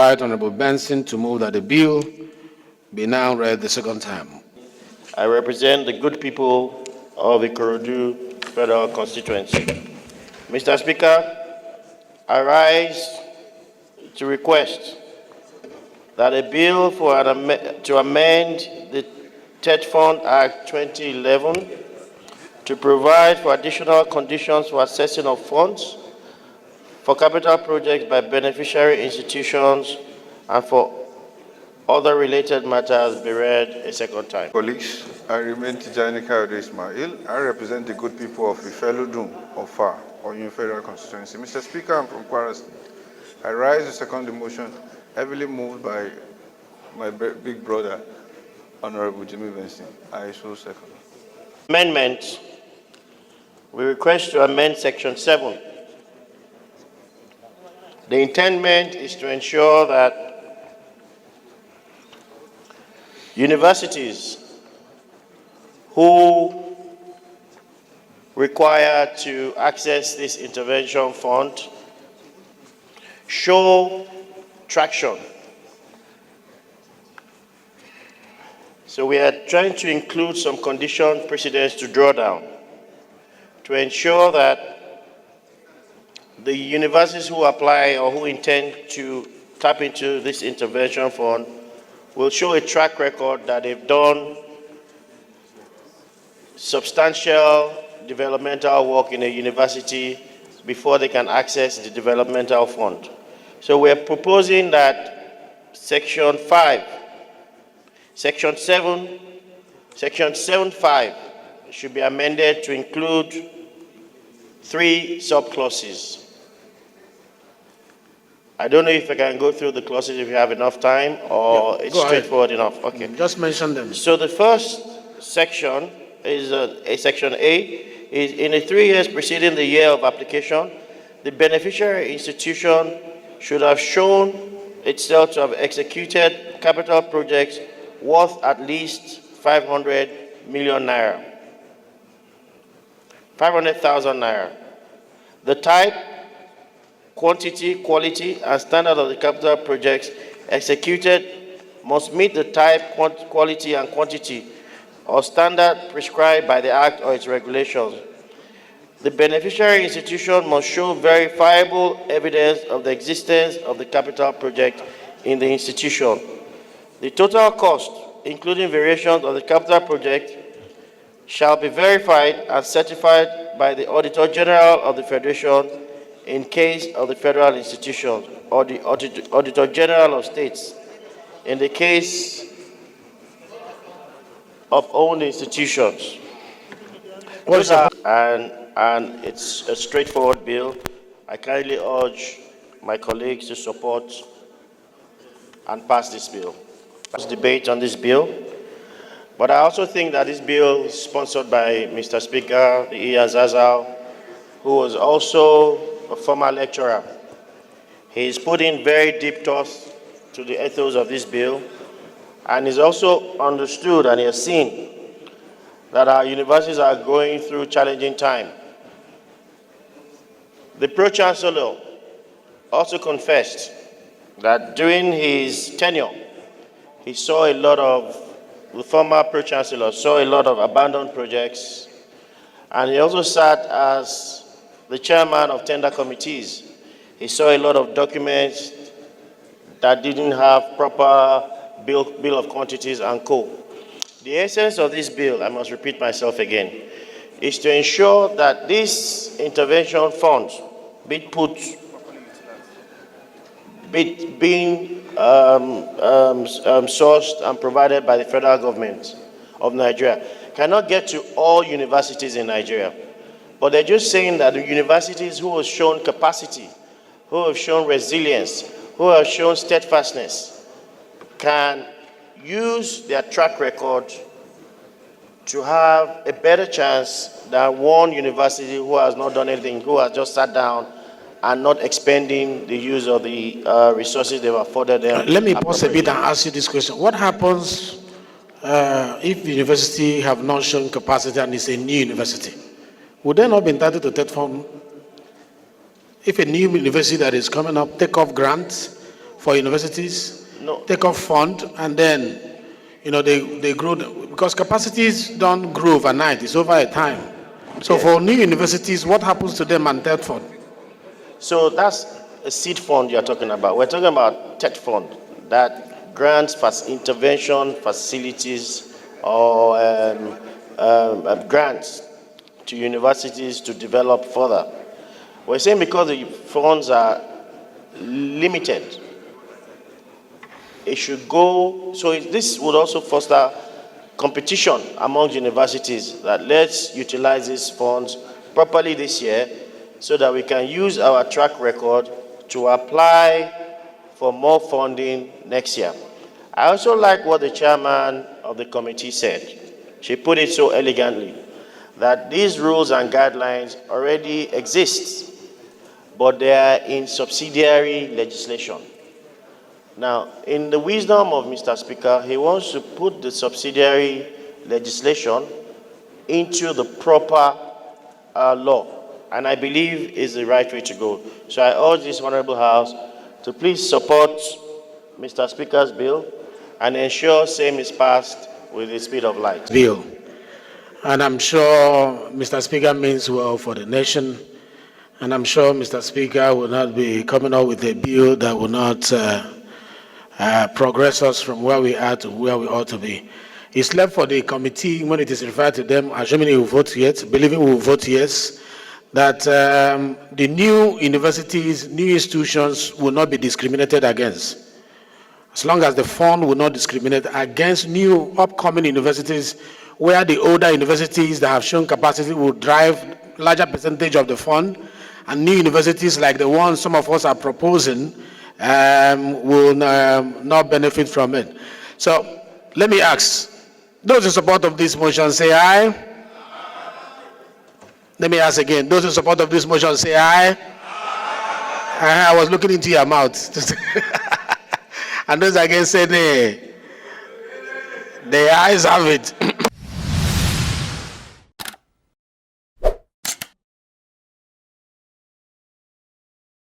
invite Honorable Benson to move that the bill be now read the second time. I represent the good people of Ikorodu Federal Constituency. Mr. Speaker, I rise to request that a bill to amend the TETfund Act 2011 to provide for additional conditions for accessing of funds for capital projects by beneficiary institutions and for other related matters be read a second time. Colleagues, I remain Tijani Kayode Ismail. I represent the good people of Ifelodun of Far, or Union Federal Constituency. Mr. Speaker, I'm from Kwara State. I rise to second the motion, heavily moved by my big brother, Honorable Jimmy Benson. I so second. Amendment. We request to amend Section 7. The intendment is to ensure that universities who require to access this intervention fund show traction. So we are trying to include some condition precedents to draw down to ensure that the universities who apply or who intend to tap into this intervention fund will show a track record that they've done substantial developmental work in a university before they can access the developmental fund. So we're proposing that Section 7.5 should be amended to include 3 subclauses. I don't know if I can go through the clauses if you have enough time, or it's straightforward enough. Okay. Just mention them. So the first section is Section A, is in the 3 years preceding the year of application, the beneficiary institution should have shown itself to have executed capital projects worth at least 500 million naira, 500,000 naira. The type, quantity, quality, and standard of the capital projects executed must meet the type, quality, and quantity or standard prescribed by the Act or its regulations. The beneficiary institution must show verifiable evidence of the existence of the capital project in the institution. The total cost, including variations of the capital project, shall be verified and certified by the Auditor General of the Federation in case of the federal institution, or the Auditor General of States in the case of owned institutions. And it's a straightforward bill. I kindly urge my colleagues to support and pass this bill. Let's debate on this bill. But I also think that this bill is sponsored by Mr. Speaker, the E-nass, who was also a former lecturer. He's put in very deep thoughts to the ethos of this bill, and he's also understood and he has seen that our universities are going through challenging time. The Pro-Chancellor also confessed that during his tenure, he saw a lot of, the former Pro-Chancellor saw a lot of abandoned projects, and he also sat as the chairman of tender committees. He saw a lot of documents that didn't have proper bill of quantities and co. The essence of this bill, I must repeat myself again, is to ensure that this intervention fund being sourced and provided by the federal government of Nigeria cannot get to all universities in Nigeria. But they're just saying that the universities who have shown capacity, who have shown resilience, who have shown steadfastness, can use their track record to have a better chance than one university who has not done anything, who has just sat down and not expending the use of the resources they've afforded them. Let me pause a bit and ask you this question. What happens if the university have not shown capacity and it's a new university? Would they not be entitled to TETfund? If a new university that is coming up take off grants, for universities? No. Take off fund and then, they grow, because capacities don't grow overnight, it's over a time. So Yes. for new universities, what happens to them and TETfund? So that's a seed fund you're talking about. We're talking about TETfund that grants intervention facilities or grants to universities to develop further. We're saying because the funds are limited, it should go, so this would also foster competition among universities that let's utilize these funds properly this year so that we can use our track record to apply for more funding next year. I also like what the chairman of the committee said. She put it so elegantly that these rules and guidelines already exist, but they are in subsidiary legislation. Now, in the wisdom of Mr. Speaker, he wants to put the subsidiary legislation into the proper law, and I believe is the right way to go. So I urge this Honorable House to please support Mr. Speaker's bill and ensure same is passed with the speed of light. Bill. And I'm sure Mr. Speaker means well for the nation. And I'm sure Mr. Speaker will not be coming up with a bill that will not progress us from where we are to where we ought to be. It's left for the committee, when it is referred to them, assuming we will vote yes, believing we will vote yes, that the new universities, new institutions will not be discriminated against. As long as the fund will not discriminate against new upcoming universities, where the older universities that have shown capacity will drive larger percentage of the fund, and new universities like the ones some of us are proposing will not benefit from it. So let me ask, those in support of this motion say aye. Let me ask again, those in support of this motion say aye. I was looking into your mouth. And those against say nay. The ayes have it.